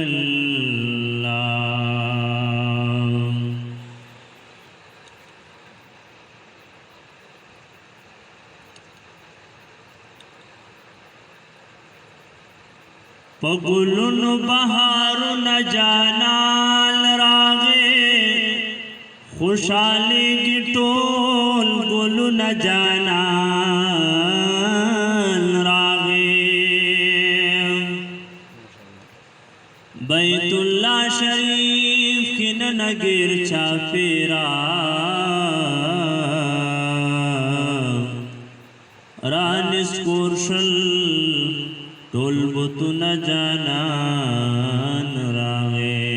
الله پگلن بہارن جانال راغے خوشحالی کی ٹول گلن جانال راغے بیت اللہ شریف کی ننگر چاپیرا رانس کورشل ټول بوتونه جانان راغې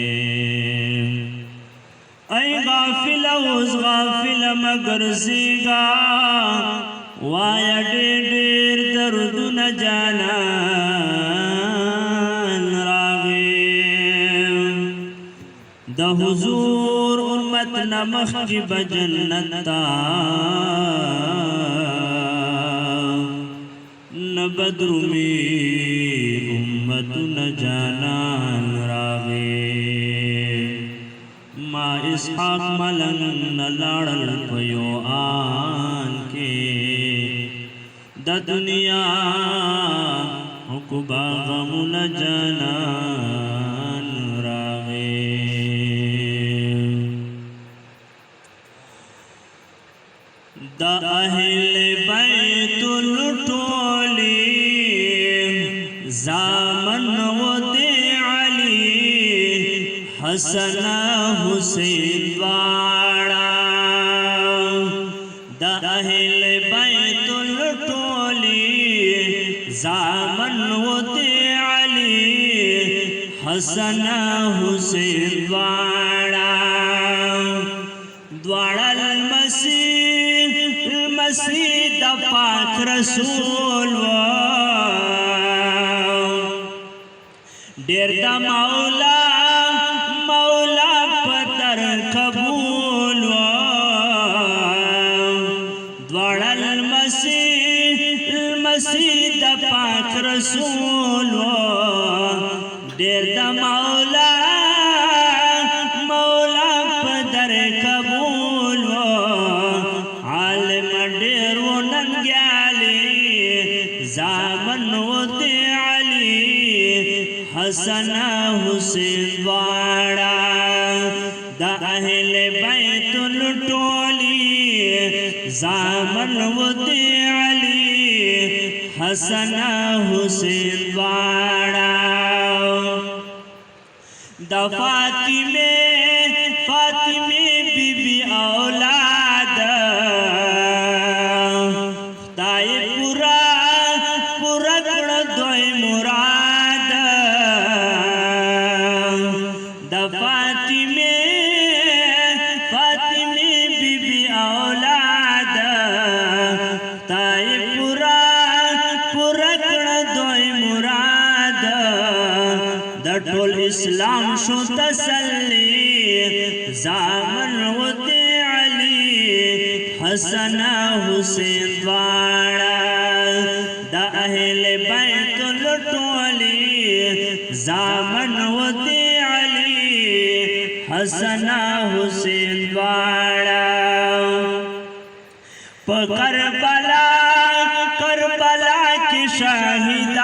ای غافل اوس غافل مگر زیګا وای ډېر دردونه جانان راغې د حضور امت نمخ کی بجنت تا بدر میں امت جانان راغے ما اسحاق ملنگ نلارل پیو آن کے دا دنیا حکبا غمون جانان راغے دا اہل بیت الٹولی زامن ودی علی حسن حسین واڑا دا اہل بیت الٹولی زامن ودی علی حسن حسین واڑا دوڑا المسیح دا پاک رسول ډېر د مولا پتر قبول دواړه المسیح د پاک رسول ډېر د مولا پتر قبول عالم ډېر وننګیالي زامن ودی علی حسن حسین واڑا دا اہل بیت الٹولی زامن ودی علی حسن حسین واڑا دا فاطمہ بی بی اولاد خدای پورا کړ دوی مراد فاطمه بی بی اولاد تای پورا کړ دوی مراد د ټول اسلام شو تسلی زامن ودی علی حسن حسین واڑا د اهل بیت الټولی زامن ودی حسن حسین واڑا پا کربلا کی شاہد